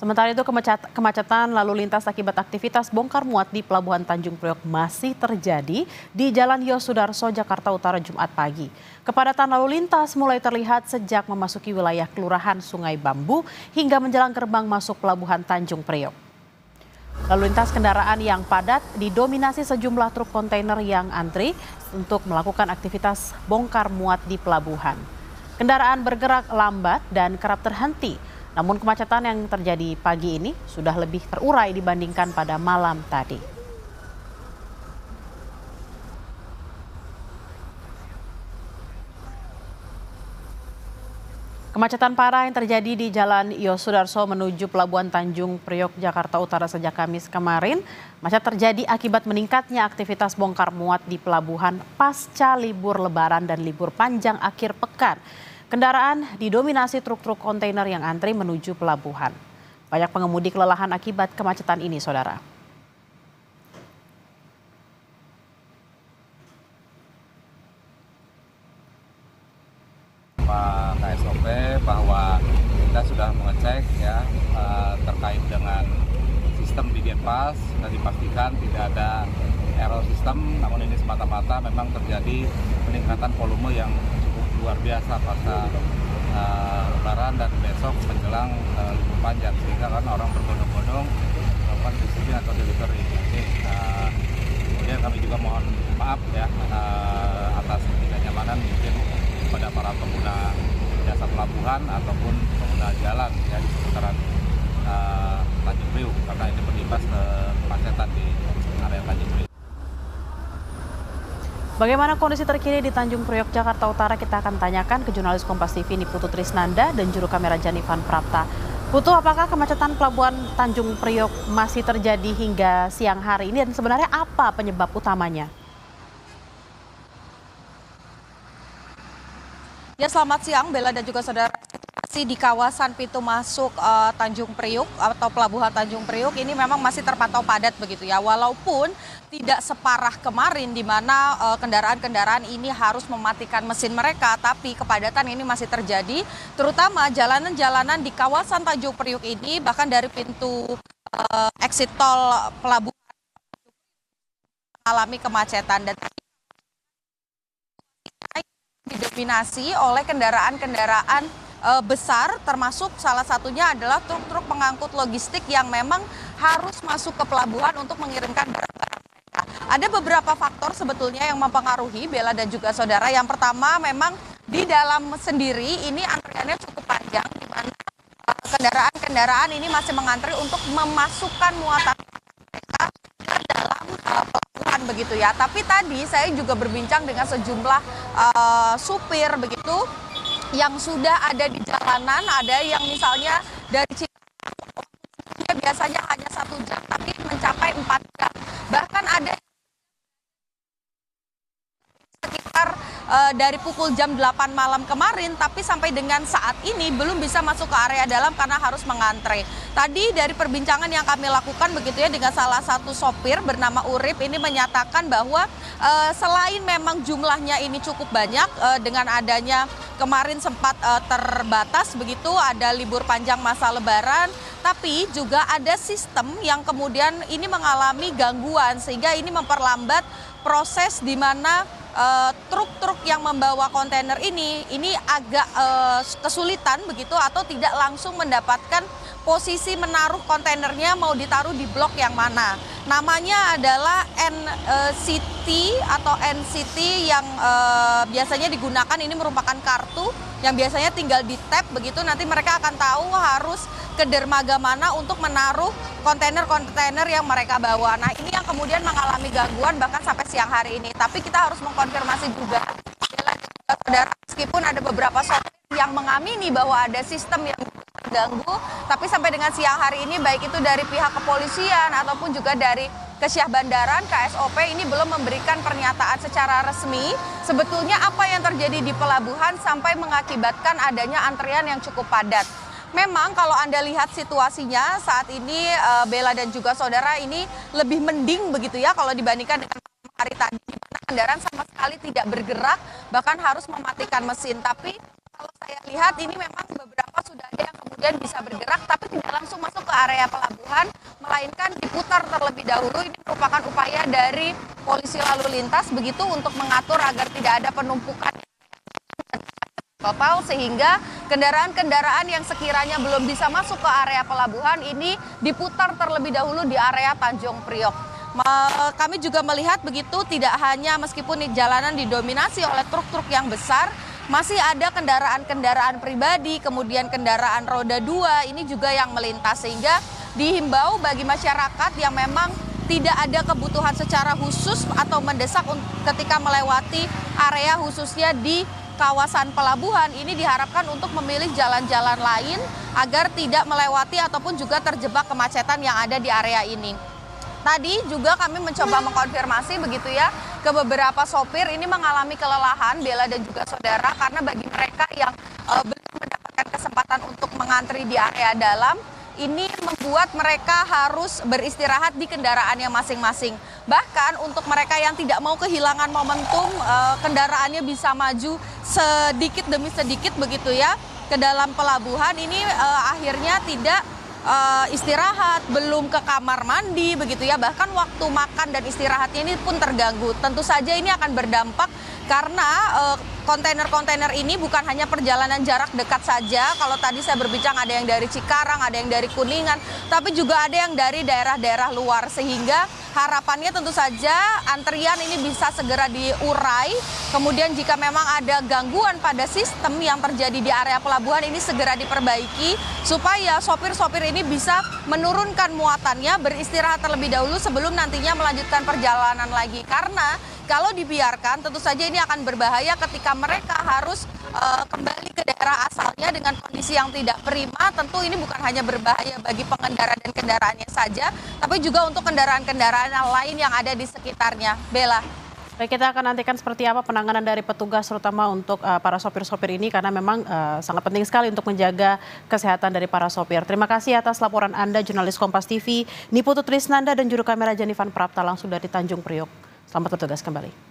Sementara itu kemacetan lalu lintas akibat aktivitas bongkar muat di Pelabuhan Tanjung Priok masih terjadi di Jalan Yosudarso, Jakarta Utara Jumat pagi. Kepadatan lalu lintas mulai terlihat sejak memasuki wilayah Kelurahan Sungai Bambu hingga menjelang gerbang masuk Pelabuhan Tanjung Priok. Lalu lintas kendaraan yang padat didominasi sejumlah truk kontainer yang antri untuk melakukan aktivitas bongkar muat di pelabuhan. Kendaraan bergerak lambat dan kerap terhenti. Namun kemacetan yang terjadi pagi ini sudah lebih terurai dibandingkan pada malam tadi. Kemacetan parah yang terjadi di Jalan Yosudarso menuju Pelabuhan Tanjung Priok, Jakarta Utara sejak Kamis kemarin. Macet terjadi akibat meningkatnya aktivitas bongkar muat di pelabuhan pasca libur Lebaran dan libur panjang akhir pekan. Kendaraan didominasi truk-truk kontainer yang antri menuju pelabuhan. Banyak pengemudi kelelahan akibat kemacetan ini, saudara. Pak KSOP bahwa kita sudah mengecek ya terkait dengan sistem di Denpas dan dipastikan tidak ada error sistem, namun ini semata-mata memang terjadi peningkatan volume yang cukup luar biasa pada Lebaran dan besok menjelang libur panjang, sehingga kan orang berbondong-bondong melakukan disiplin atau delivery. Kemudian kami juga mohon maaf ya atas ketidaknyamanan mungkin pada para pengguna jasa pelabuhan ataupun pengguna jalan ya di seputaran Tanjung Priok, karena ini berimbas ke kemacetan di area Tanjung Priok. Bagaimana kondisi terkini di Tanjung Priok, Jakarta Utara, kita akan tanyakan ke jurnalis Kompas TV Putu Trisnanda dan juru kamera Janivan Prapta. Putu, apakah kemacetan Pelabuhan Tanjung Priok masih terjadi hingga siang hari ini dan sebenarnya apa penyebab utamanya? Ya, selamat siang Bella dan juga saudara. Situasi di kawasan pintu masuk Tanjung Priok atau Pelabuhan Tanjung Priok ini memang masih terpantau padat begitu ya. Walaupun tidak separah kemarin di mana kendaraan-kendaraan ini harus mematikan mesin mereka, tapi kepadatan ini masih terjadi, terutama jalanan-jalanan di kawasan Tanjung Priok ini, bahkan dari pintu exit tol Pelabuhan alami kemacetan dan didominasi oleh kendaraan-kendaraan besar, termasuk salah satunya adalah truk-truk pengangkut logistik yang memang harus masuk ke pelabuhan untuk mengirimkan barang-barang mereka. Ada beberapa faktor sebetulnya yang mempengaruhi Bella dan juga saudara. Yang pertama, memang di dalam sendiri ini antriannya cukup panjang, di mana kendaraan-kendaraan ini masih mengantri untuk memasukkan muatan mereka ke dalam pelabuhan begitu ya. Tapi tadi saya juga berbincang dengan sejumlah supir begitu yang sudah ada di jalanan, ada yang misalnya dari Cikarang biasanya hanya 1 jam, tapi mencapai 4 jam. Bahkan ada sekitar dari pukul jam 8 malam kemarin, tapi sampai dengan saat ini belum bisa masuk ke area dalam karena harus mengantre. Tadi dari perbincangan yang kami lakukan begitu ya dengan salah satu sopir bernama Urip, ini menyatakan bahwa selain memang jumlahnya ini cukup banyak dengan adanya kemarin sempat terbatas begitu, ada libur panjang masa Lebaran, tapi juga ada sistem yang kemudian ini mengalami gangguan sehingga ini memperlambat proses di mana truk-truk yang membawa kontainer ini agak kesulitan begitu atau tidak langsung mendapatkan posisi menaruh kontainernya mau ditaruh di blok yang mana. Namanya adalah NCT atau NCT yang biasanya digunakan, ini merupakan kartu yang biasanya tinggal di tap begitu, nanti mereka akan tahu harus ke dermaga mana untuk menaruh kontainer-kontainer yang mereka bawa. Nah, ini yang kemudian mengalami gangguan bahkan sampai siang hari ini. Tapi kita harus mengkonfirmasi juga, saudara, meskipun ada beberapa sopir yang mengamini bahwa ada sistem yang terganggu, tapi sampai dengan siang hari ini baik itu dari pihak kepolisian ataupun juga dari Kesyah Bandaran, KSOP ini belum memberikan pernyataan secara resmi sebetulnya apa yang terjadi di pelabuhan sampai mengakibatkan adanya antrian yang cukup padat. Memang kalau Anda lihat situasinya saat ini Bella dan juga saudara, ini lebih mending begitu ya kalau dibandingkan dengan hari tadi, di mana kendaraan sama sekali tidak bergerak, bahkan harus mematikan mesin. Tapi kalau saya lihat ini memang beberapa sudah ada yang kemudian kemudian bisa bergerak tapi tidak langsung masuk ke area pelabuhan, melainkan diputar terlebih dahulu. Ini merupakan upaya dari polisi lalu lintas begitu untuk mengatur agar tidak ada penumpukan total, sehingga kendaraan-kendaraan yang sekiranya belum bisa masuk ke area pelabuhan ini diputar terlebih dahulu di area Tanjung Priok. Kami juga melihat begitu, tidak hanya meskipun jalanan didominasi oleh truk-truk yang besar, masih ada kendaraan-kendaraan pribadi, kemudian kendaraan roda 2 ini juga yang melintas, sehingga dihimbau bagi masyarakat yang memang tidak ada kebutuhan secara khusus atau mendesak ketika melewati area khususnya di kawasan pelabuhan ini diharapkan untuk memilih jalan-jalan lain agar tidak melewati ataupun juga terjebak kemacetan yang ada di area ini. Tadi juga kami mencoba mengkonfirmasi begitu ya ke beberapa sopir ini mengalami kelelahan, Bella dan juga saudara, karena bagi mereka yang belum mendapatkan kesempatan untuk mengantri di area dalam, ini membuat mereka harus beristirahat di kendaraannya masing-masing. Bahkan untuk mereka yang tidak mau kehilangan momentum, kendaraannya bisa maju sedikit demi sedikit begitu ya ke dalam pelabuhan ini, akhirnya tidak istirahat, belum ke kamar mandi begitu ya, bahkan waktu makan dan istirahatnya ini pun terganggu. Tentu saja ini akan berdampak karena kontainer-kontainer ini bukan hanya perjalanan jarak dekat saja. Kalau tadi saya berbincang ada yang dari Cikarang, ada yang dari Kuningan, tapi juga ada yang dari daerah-daerah luar, sehingga harapannya tentu saja antrian ini bisa segera diurai. Kemudian jika memang ada gangguan pada sistem yang terjadi di area pelabuhan ini segera diperbaiki supaya sopir-sopir ini bisa menurunkan muatannya, beristirahat terlebih dahulu sebelum nantinya melanjutkan perjalanan lagi. Karena kalau dibiarkan tentu saja ini akan berbahaya ketika mereka harus kembali ke daerah asalnya dengan kondisi yang tidak prima. Tentu ini bukan hanya berbahaya bagi pengendara dan kendaraannya saja, tapi juga untuk kendaraan-kendaraan lain yang ada di sekitarnya. Bella. Baik, kita akan nantikan seperti apa penanganan dari petugas terutama untuk para sopir-sopir ini karena memang sangat penting sekali untuk menjaga kesehatan dari para sopir. Terima kasih atas laporan Anda, jurnalis Kompas TV, Niputu Trisnanda dan juru kamera Jenivan Prapta langsung dari Tanjung Priok. Selamat bertugas kembali.